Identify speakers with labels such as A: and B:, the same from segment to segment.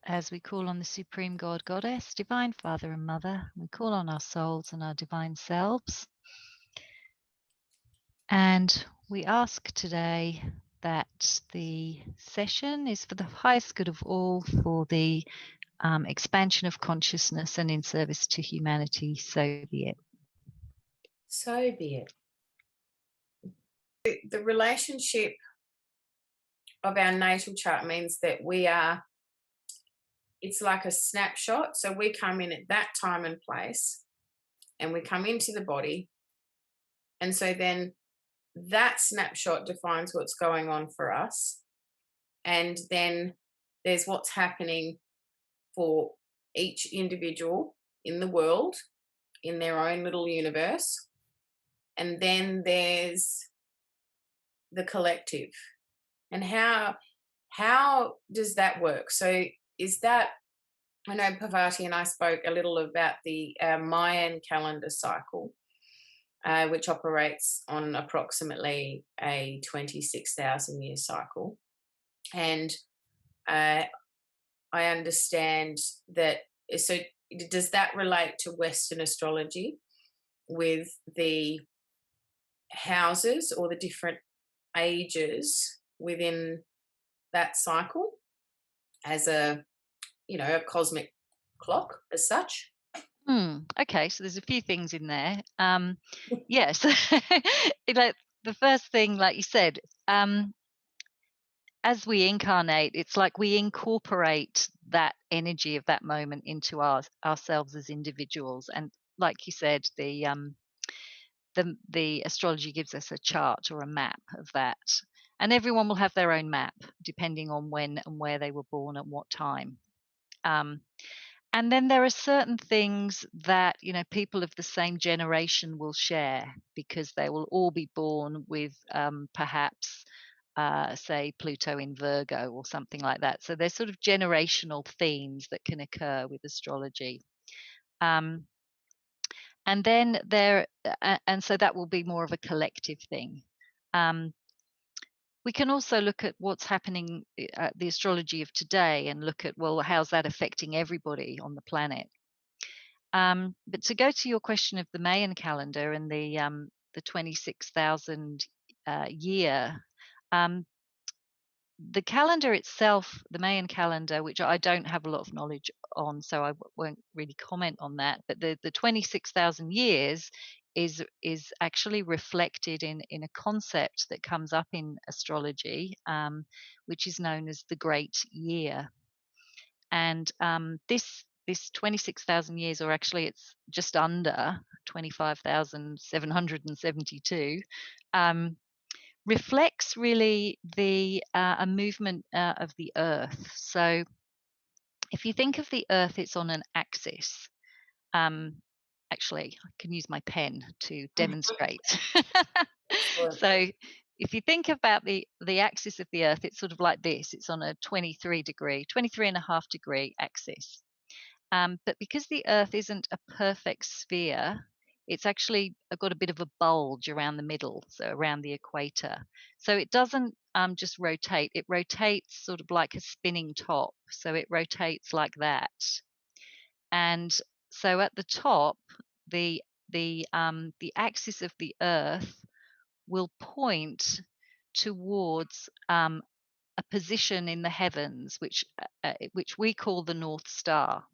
A: as we call on the Supreme God, Goddess, Divine Father and Mother. We call on our souls and our divine selves. And we ask today that the session is for the highest good of all, for the expansion of consciousness and in service to humanity. So be it.
B: So be it. The relationship of our natal chart means that it's like a snapshot. So we come in at that time and place and we come into the body. And so then that snapshot defines what's going on for us. And then there's what's happening for each individual in the world, in their own little universe. And then there's the collective. And how does that work? So is that, I know Parvati and I spoke a little about the Mayan calendar cycle, which operates on approximately a 26,000 year cycle. And I understand that, so does that relate to Western astrology with the houses or the different ages within that cycle as a cosmic clock as such?
A: Okay, so there's a few things in there. Yes, the first thing, like you said, as we incarnate, it's like we incorporate that energy of that moment into ourselves as individuals. And like you said, the astrology gives us a chart or a map of that. And everyone will have their own map, depending on when and where they were born at what time. And then there are certain things that, people of the same generation will share, because they will all be born with perhaps, say, Pluto in Virgo or something like that. So there's sort of generational themes that can occur with astrology. And then and so that will be more of a collective thing. We can also look at what's happening at the astrology of today and look at, well, how's that affecting everybody on the planet? But to go to your question of the Mayan calendar and the 26,000 year, the calendar itself, the Mayan calendar, which I don't have a lot of knowledge on, so I won't really comment on that. But the 26,000 years is actually reflected in a concept that comes up in astrology, which is known as the Great Year. And this 26,000 years, or actually it's just under 25,772, reflects really a movement of the Earth. So if you think of the Earth, it's on an axis. Actually, I can use my pen to demonstrate. So if you think about the axis of the Earth, it's sort of like this. It's on a 23.5 degree axis. But because the Earth isn't a perfect sphere, it's actually got a bit of a bulge around the middle, so around the equator. So it doesn't just rotate. It rotates sort of like a spinning top. So it rotates like that. And so at the top, the axis of the Earth will point towards a position in the heavens, which we call the North Star.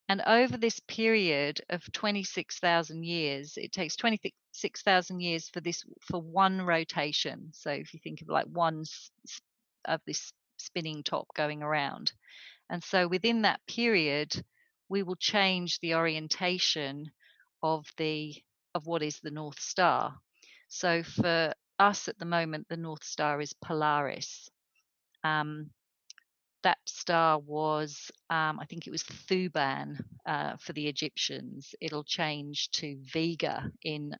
A: And over this period of 26,000 years, it takes 26,000 years for one rotation. So if you think of like one of this spinning top going around. And so within that period, we will change the orientation of what is the North Star. So for us at the moment, the North Star is Polaris. That star was, I think it was Thuban for the Egyptians. It'll change to Vega in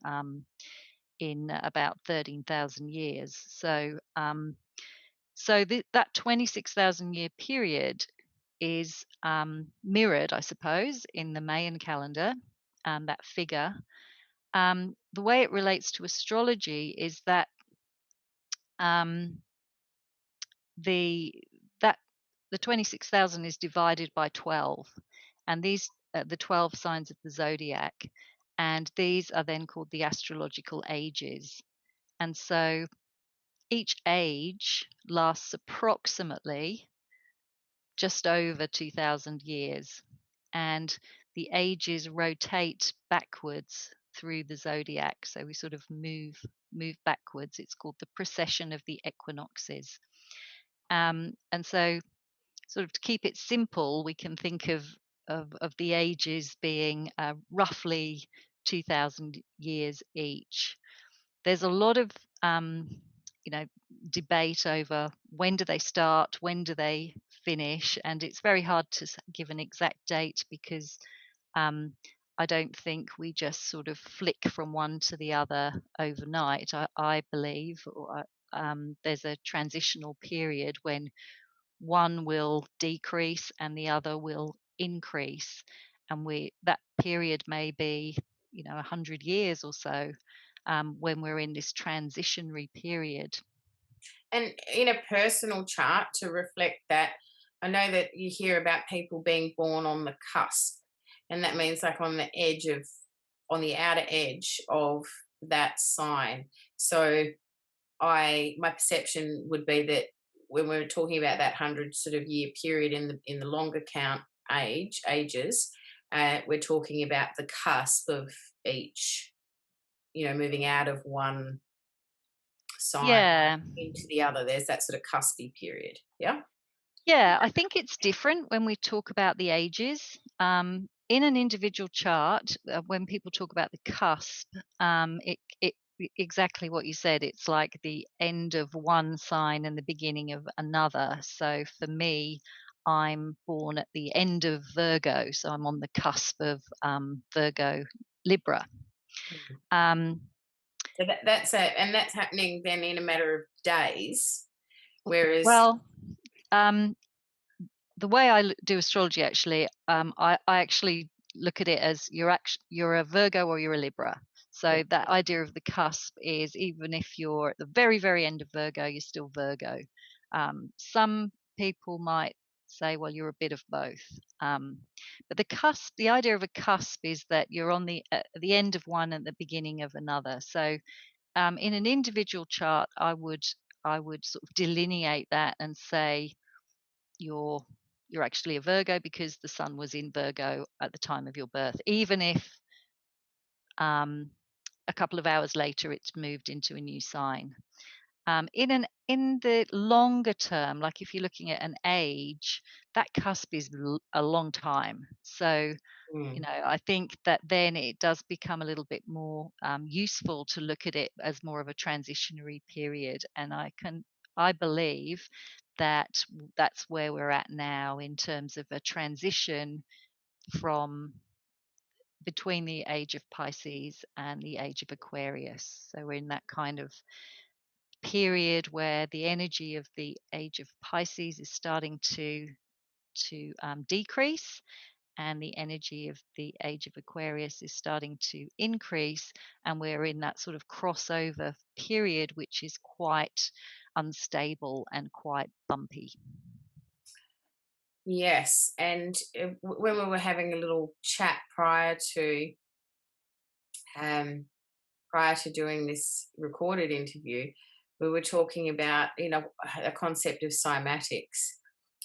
A: about 13,000 years. So that 26,000 year period is mirrored, I suppose, in the Mayan calendar, that figure. The way it relates to astrology is that the 26,000 is divided by 12, and these the 12 signs of the zodiac, and these are then called the astrological ages. And so each age lasts approximately just over 2,000 years, and the ages rotate backwards through the zodiac. So we sort of move backwards. It's called the precession of the equinoxes. And so, sort of to keep it simple, we can think of the ages being roughly 2,000 years each. There's a lot of you know debate over when do they start, when do they finish, and it's very hard to give an exact date because um, I don't think we just sort of flick from one to the other overnight. I believe there's a transitional period when one will decrease and the other will increase, and we that period may be 100 years or so, when we're in this transitionary period.
B: And in a personal chart to reflect that, I know that you hear about people being born on the cusp, and that means like on the outer edge of that sign. So my perception would be that when we're talking about that 100 sort of year period in the longer count ages, we're talking about the cusp of each, moving out of one sign
A: Yeah.
B: into the other. There's that sort of cuspy period. Yeah.
A: Yeah, I think it's different when we talk about the ages. In an individual chart, when people talk about the cusp, it exactly what you said. It's like the end of one sign and the beginning of another. So for me, I'm born at the end of Virgo, so I'm on the cusp of Virgo Libra.
B: Mm.
A: Um,
B: So that's happening then in a matter of days. Whereas,
A: well, um, the way I do astrology, actually, I actually look at it as you're a Virgo or you're a Libra.
B: yeah,
A: So that idea of the cusp is even if you're at the very, very end of Virgo, you're still Virgo. Some people might say, well, you're a bit of both. But the idea of a cusp is that you're on the end of one and the beginning of another. So in an individual chart, I would sort of delineate that and say you're you're actually a Virgo because the sun was in Virgo at the time of your birth, even if um, a couple of hours later it's moved into a new sign. In the longer term, like if you're looking at an age, that cusp is a long time. So
B: mm,
A: I think that then it does become a little bit more useful to look at it as more of a transitionary period. And I believe that that's where we're at now in terms of a transition from between the age of Pisces and the age of Aquarius. So we're in that kind of period where the energy of the age of Pisces is starting to decrease, and the energy of the age of Aquarius is starting to increase, and we're in that sort of crossover period, which is quite unstable and quite bumpy.
B: yes. And when we were having a little chat um, prior to doing this recorded interview, we were talking about a concept of cymatics,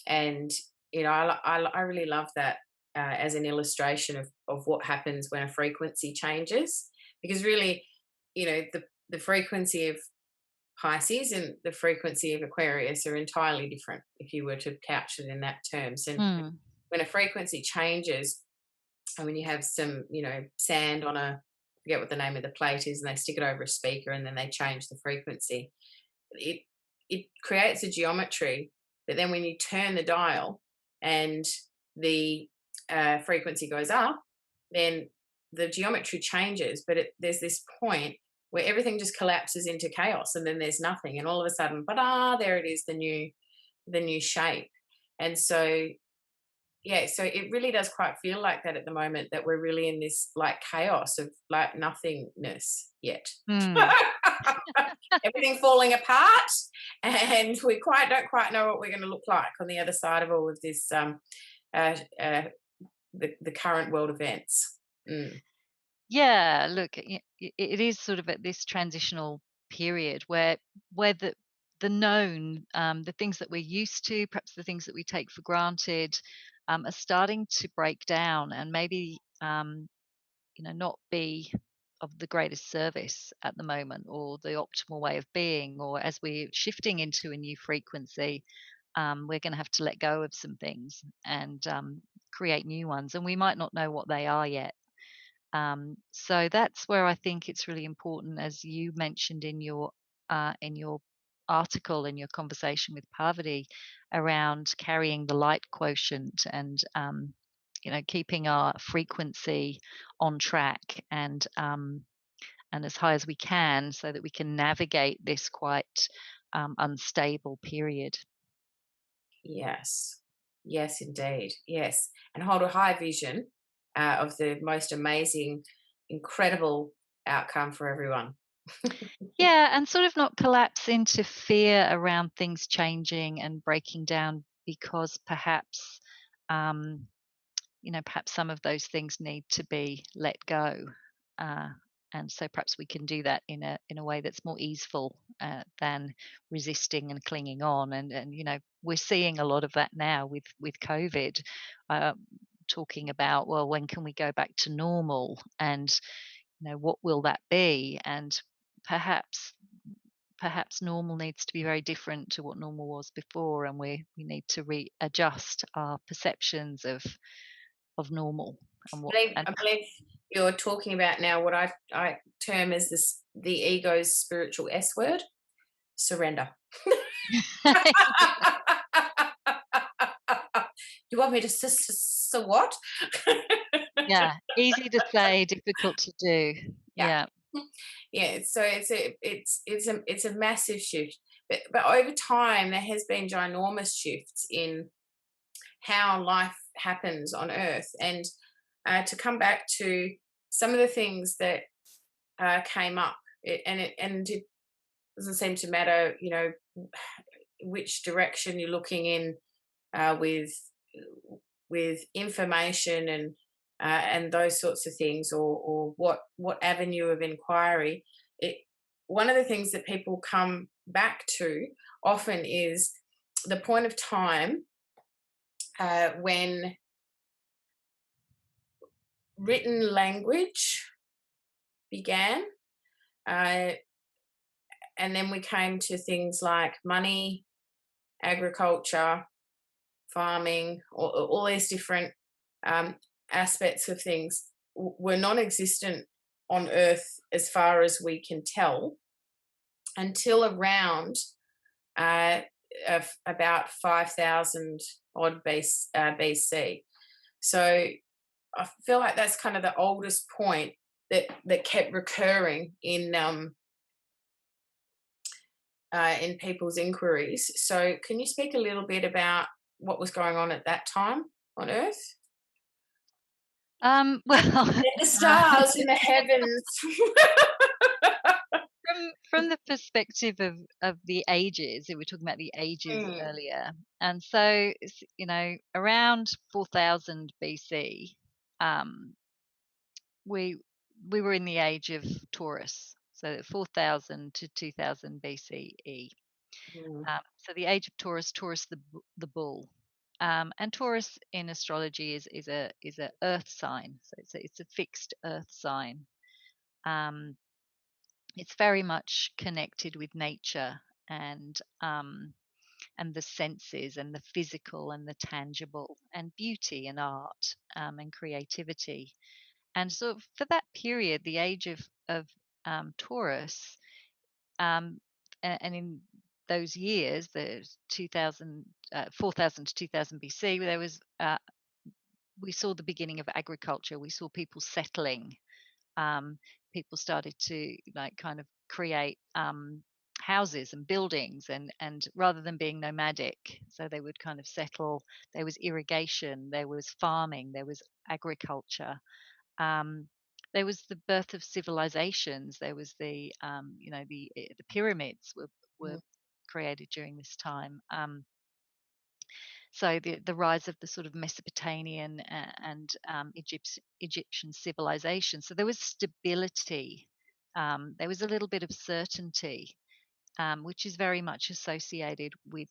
B: and I really love that as an illustration of what happens when a frequency changes, because really, the frequency of Pisces and the frequency of Aquarius are entirely different if you were to couch it in that terms. And
A: Mm.
B: when a frequency changes, and when you have some, sand on I forget what the name of the plate is, and they stick it over a speaker and then they change the frequency, it it creates a geometry that then when you turn the dial and the frequency goes up, then the geometry changes, but there's this point where everything just collapses into chaos, and then there's nothing, and all of a sudden, there it is, the new shape. And so, yeah, so it really does quite feel like that at the moment, that we're really in this like chaos of like nothingness yet.
A: Mm.
B: Everything falling apart, and we don't quite know what we're going to look like on the other side of all of this, uh, uh, the current world events. Mm.
A: Yeah, look, it is sort of at this transitional period where the known, the things that we're used to, perhaps the things that we take for granted, are starting to break down and maybe not be of the greatest service at the moment or the optimal way of being. Or as we're shifting into a new frequency, we're going to have to let go of some things and create new ones, and we might not know what they are yet. So that's where I think it's really important, as you mentioned in your article, in your conversation with Parvati, around carrying the light quotient and keeping our frequency on track and as high as we can, so that we can navigate this quite unstable period.
B: Yes. Yes, indeed. Yes. And hold a high vision of the most amazing, incredible outcome for everyone.
A: Yeah, and sort of not collapse into fear around things changing and breaking down, because perhaps, um, perhaps some of those things need to be let go. Uh, and so perhaps we can do that in a way that's more easeful than resisting and clinging on. And we're seeing a lot of that now with COVID, uh, talking about, well, when can we go back to normal, and what will that be? And perhaps perhaps normal needs to be very different to what normal was before, and we need to readjust our perceptions of normal and what and
B: I believe you're talking about now what I term as the ego's spiritual S word, surrender. You want me to so what?
A: yeah, easy to say, difficult to do.
B: Yeah.
A: Yeah.
B: Yeah, so it's a massive shift. But over time there has been ginormous shifts in how life happens on Earth. And to come back to some of the things that came up, it doesn't seem to matter, which direction you're looking in with information and those sorts of things, or what avenue of inquiry. It One of the things that people come back to often is the point of time when written language began, uh, and then we came to things like money, agriculture, farming, all these different um, aspects of things were non-existent on Earth as far as we can tell until around uh, about 5,000 odd BC. So I feel like that's kind of the oldest point that kept recurring in people's inquiries. So can you speak a little bit about what was going on at that time on Earth?
A: Well,
B: And the stars in the heavens.
A: from the perspective of the ages, we were talking about the ages
B: Mm,
A: earlier, and so around 4000 BC, um, we we were in the age of Taurus, so 4000 to 2000 BCE.
B: mm,
A: So the age of Taurus, Taurus the bull, and Taurus in astrology is a Earth sign, so it's a fixed Earth sign. Um, it's very much connected with nature and the senses and the physical and the tangible and beauty and art and creativity. And so for that period, the age of Taurus, um, and in those years, the 2000, 4000 to 2000 BC, there was we saw the beginning of agriculture. We saw people settling. Um, People started to kind of create houses and buildings, and rather than being nomadic, so they would kind of settle. There was irrigation, there was farming, there was agriculture. Um, there was the birth of civilizations. There was the pyramids were
B: Mm.
A: created during this time. So the rise of the sort of Mesopotamian and Egyptian civilization. So there was stability. There was a little bit of certainty, which is very much associated with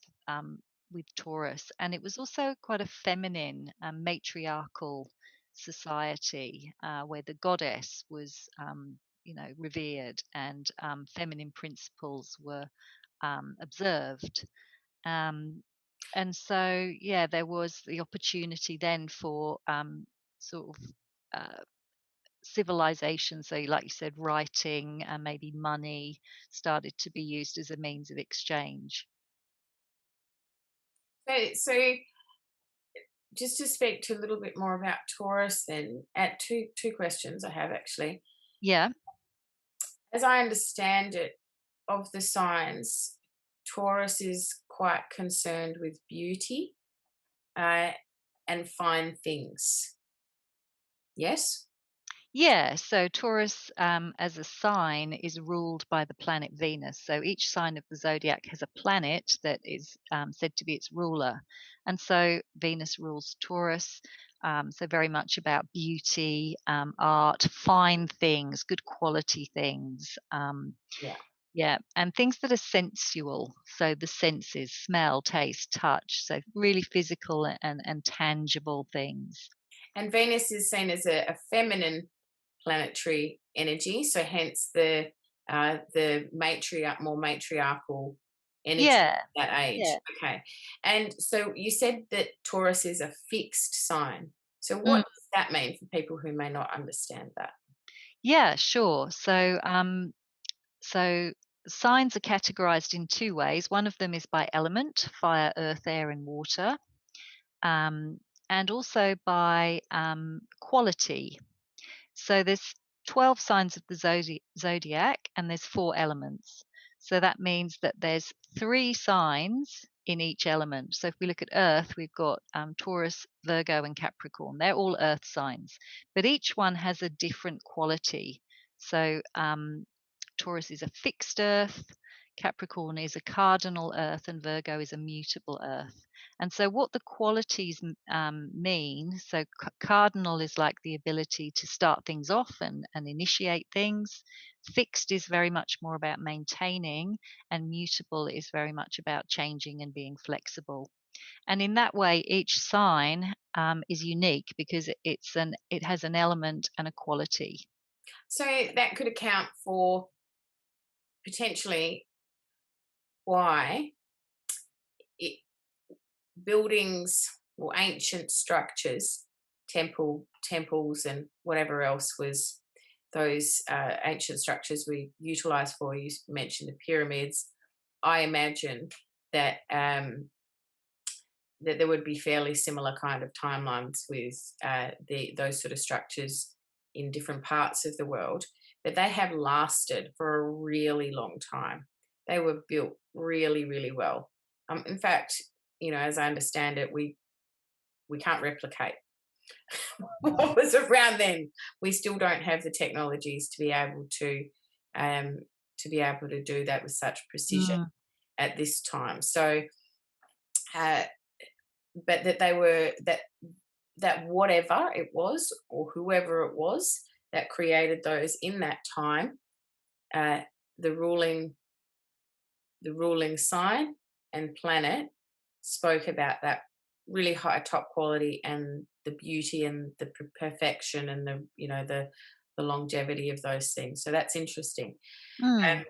A: Taurus, and it was also quite a feminine, matriarchal society where the goddess was, revered, and feminine principles were observed. Um, and so, yeah, there was the opportunity then for sort of civilization. So, like you said, writing and maybe money started to be used as a means of exchange.
B: So just to speak to a little bit more about Taurus, then, at two questions I have actually.
A: Yeah.
B: As I understand it, of the signs, Taurus is quite concerned with beauty uh, and fine things. Yes.
A: Yeah, so Taurus, as a sign, is ruled by the planet Venus. So each sign of the zodiac has a planet that is said to be its ruler. And so Venus rules Taurus. So very much about beauty, art, fine things, good quality things.
B: Yeah.
A: Yeah, and things that are sensual. So the senses, smell, taste, touch. So really physical and tangible things.
B: And Venus is seen as a feminine planetary energy, so hence the more matriarchal energy
A: Yeah,
B: of that age.
A: yeah.
B: Okay, and so you said that Taurus is a fixed sign. So what
A: Mm.
B: does that mean for people who may not understand that?
A: Yeah, sure. So signs are categorized in two ways. One of them is by element, fire, earth, air, and water, um, and also by quality. So there's 12 signs of the zodiac, and there's four elements. So that means that there's three signs in each element. So if we look at Earth, we've got Taurus, Virgo, and Capricorn. They're all Earth signs, but each one has a different quality. So Taurus is a fixed Earth, Capricorn is a cardinal Earth, and Virgo is a mutable Earth. And so, what the qualities mean, so cardinal is like the ability to start things off and initiate things. Fixed is very much more about maintaining, and mutable is very much about changing and being flexible. And in that way, each sign is unique because it has an element and a quality.
B: So that could account for potentially why it, buildings or ancient structures, temples, and whatever else was those ancient structures we utilize for. You mentioned the pyramids. I imagine that that there would be fairly similar kind of timelines with those sort of structures in different parts of the world, but they have lasted for a really long time. They were built really, really well. In fact, as I understand it, we can't replicate what was around then. We still don't have the technologies um, to be able to do that with such precision
A: Mm.
B: at this time. So, uh, but that they were that whatever it was or whoever it was that created those in that time, uh, the ruling sign and planet spoke about that really high top quality and the beauty and the perfection and the longevity of those things. So that's interesting.
A: Mm.